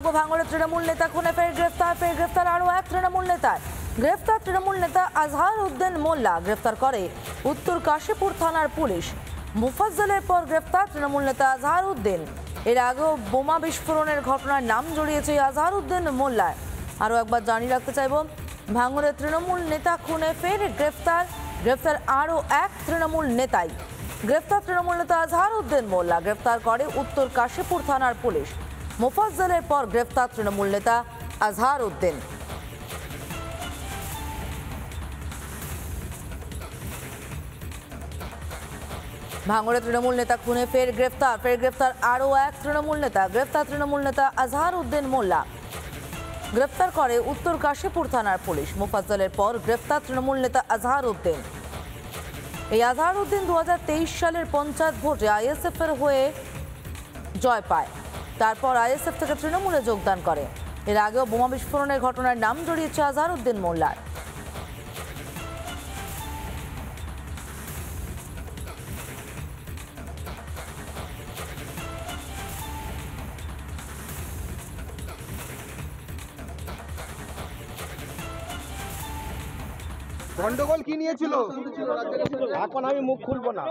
ভাঙড়ে তৃণমূল নেতা খুনে ফের গ্রেফতার আরো এক তৃণমূল নেতার। গ্রেফতার তৃণমূল নেতা আজহার উদ্দিন মোল্লা, গ্রেফতার করে উত্তর কাশীপুর থানার পুলিশ। মুফাজ্জলের পর গ্রেফতার তৃণমূল নেতা আজহার উদ্দিন। এর আগেও বোমা বিস্ফোরণের ঘটনার নাম জড়িয়েছে আজহার উদ্দিন মোল্লার। আরো একবার জানিয়ে রাখতে চাইব, ভাঙড়ে তৃণমূল নেতা খুনে ফের গ্রেফতার আরো এক তৃণমূল নেতাই। গ্রেফতার তৃণমূল নেতা আজহার উদ্দিন মোল্লা, গ্রেফতার করে উত্তর কাশীপুর থানার পুলিশ। মুফাজ্জলের পর গ্রেফতার তৃণমূল নেতা আজহার উদ্দিন। ভাঙড়ে তৃণমূল নেতা খুনে ফের গ্রেফতার আরো এক তৃণমূল নেতা। গ্রেফতার তৃণমূল নেতা আজহার উদ্দিন মোল্লা, গ্রেফতার করে উত্তর কাশীপুর থানার পুলিশ। মুফাজ্জলের পর গ্রেফতার তৃণমূল নেতা আজহার উদ্দিন। এই আজহার উদ্দিন 2023 সালের পঞ্চায়েত ভোটে আইএসএফ এর হয়ে জয় পায়। তারপর আইএসএফ থেকে তৃণমূলে যোগদান করে। এর আগেও বোমা বিস্ফোরণের ঘটনার নাম জড়িয়েছে আজহার উদ্দিন মোল্লার। গন্ডগোল কি নিয়েছিল এখন আমি মুখ খুলবো না।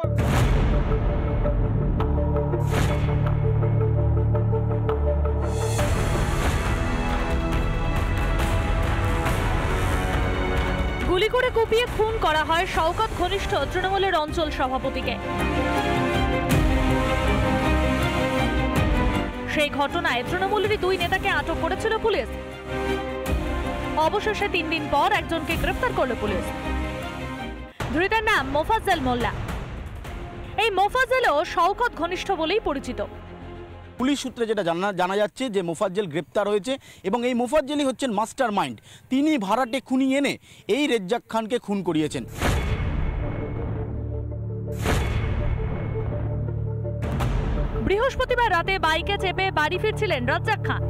গুলি করে কুপিয়ে খুন করা হয় শওকত ঘনিষ্ঠ তৃণমূলের অঞ্চল সভাপতিকে। সেই ঘটনায় তৃণমূলেরই দুই নেতাকে আটক করেছিল পুলিশ। অবশেষে 3 দিন পর একজনকে গ্রেফতার করল পুলিশ। ধৃতের নাম মোফাজ্জল মোল্লা। এই মোফাজ্জলও শওকত ঘনিষ্ঠ বলেই পরিচিত। পুলিশ সূত্রে যেটা জানা যাচ্ছে যে মোফাজ্জল গ্রেপ্তার হয়েছে এবং এই মোফাজ্জলই হচ্ছেন মাস্টার মাইন্ড। তিনি ভাড়াটে খুনি এনে এই রেজ্জাক খানকে খুন করিয়েছেন। বৃহস্পতিবার রাতে বাইকে চেপে বাড়ি ফিরছিলেন রাজ্জাক খান।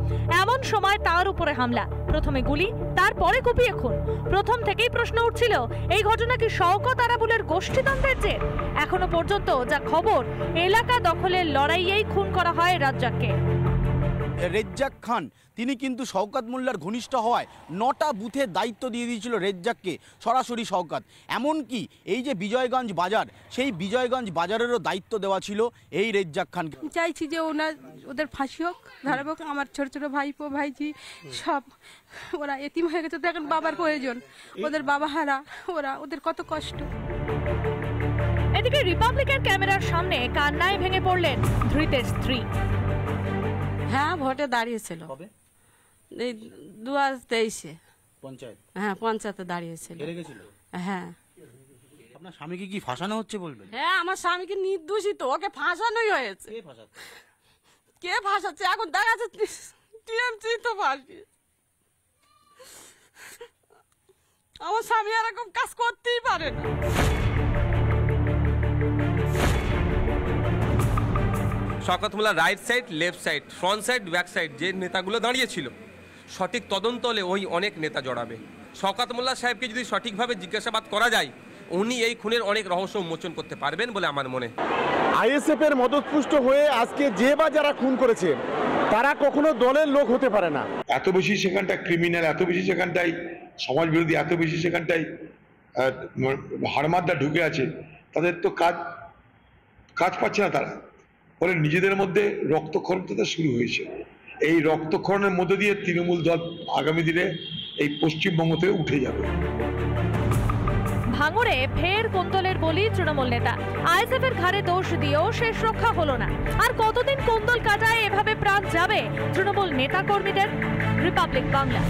এমন সময় তার উপরে হামলা, প্রথমে গুলি, তারপরে কুপিয়ে খুন। প্রথম থেকেই প্রশ্ন উঠছিল, এই ঘটনা কি শওকত আরাবুলের গোষ্ঠীতন্ত্রের জের? এখনো পর্যন্ত যা খবর, এলাকা দখলের লড়াইয়েই খুন করা হয় রাজ্জাককে। রেজ্জাক খান তিনি কিন্তু শওকত মোল্লার ঘনিষ্ঠ হওয়ায় 9টা বুথে দায়িত্ব দিয়ে দিয়েছিল রেজ্জাককে, সরাসরি শওকত। এমনকি এই যে বিজয়গঞ্জ বাজার, সেই বিজয়গঞ্জ বাজারেরও দায়িত্ব দেওয়া ছিল এই রেজ্জাক খানকে। চাইছি যে ওদের ফাঁসি হোক, ধরাবো। আমার ছোট ছোট ভাইপো ভাইজি সব ওরা এতিম হয়ে গেছে, দেখেন বাবার প্রয়োজন, ওদের বাবা হারা, ওদের কত কষ্ট। এদিকে রিপাবলিকের ক্যামেরার সামনে কান্নায় ভেঙে পড়লেন ধৃতের স্ত্রী। হ্যাঁ, ভোটে দাঁড়িয়েছিল এই 2023-এ পঞ্চায়েত। হ্যাঁ, পঞ্চায়েতে দাঁড়িয়েছিল। হ্যাঁ। আপনার স্বামীকে কি ফাঁসানো হচ্ছে বলবেন? হ্যাঁ, আমার স্বামীকে নির্দোষিত, ওকে ফাঁসানোই হয়েছে। কে ফাঁসাচ্ছে এখন দেখা যাচ্ছে, টিএমসি তো ফাঁসি। আমার স্বামী এরকম কাজ করতেই পারে না। Shawkat Molla right side, left side, front side, back side যে নেতাগুলো দাঁড়িয়েছিল, সঠিক তদন্ত হলে ওই অনেক নেতা জড়াবে। শওকত মোল্লা সাহেবকে যদি সঠিকভাবে জিজ্ঞাসাবাদ করা যায়, উনি এই খুনের অনেক রহস্য উন্মোচন করতে পারবেন বলে আমার মনে। আইএসএফ এর মদতপুষ্ট হয়ে আজকে যে বা যারা খুন করেছে তারা কখনো দলের লোক হতে পারে না। এত বেশি সেখানটা ক্রিমিনাল, এত বেশি সেখানটাই সমাজ বিরোধী, এত বেশি সেখানটাই হারমাদা ঢুকে আছে, তাদের তো কাজ পাচ্ছে না। তারা ফলে নিজেদের মধ্যে রক্তক্ষরণ শুরু হয়েছে। এই রক্তক্ষরণের মধ্যে দিয়ে তৃণমূল দল আগামী দিনে এই পশ্চিমবঙ্গ থেকে উঠে যাবে। ভাঙড়ে ফের কোন্দলের বলি তৃণমূল নেতা। আইএসএফ এর ঘাড়ে দোষ দিয়েও শেষ রক্ষা হলো না। আর কতদিন কোন্দল কাটায় এভাবে প্রাণ যাবে তৃণমূল নেতা কর্মীদের? রিপাবলিক বাংলা।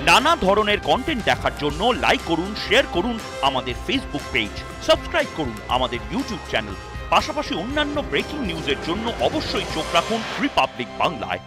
নানা ধরনের কন্টেন্ট দেখার জন্য লাইক করুন, শেয়ার করুন আমাদের ফেসবুক পেজ, সাবস্ক্রাইব করুন আমাদের ইউটিউব চ্যানেল। পাশাপাশি অন্যান্য ব্রেকিং নিউজের জন্য অবশ্যই চোখ রাখুন রিপাবলিক বাংলায়।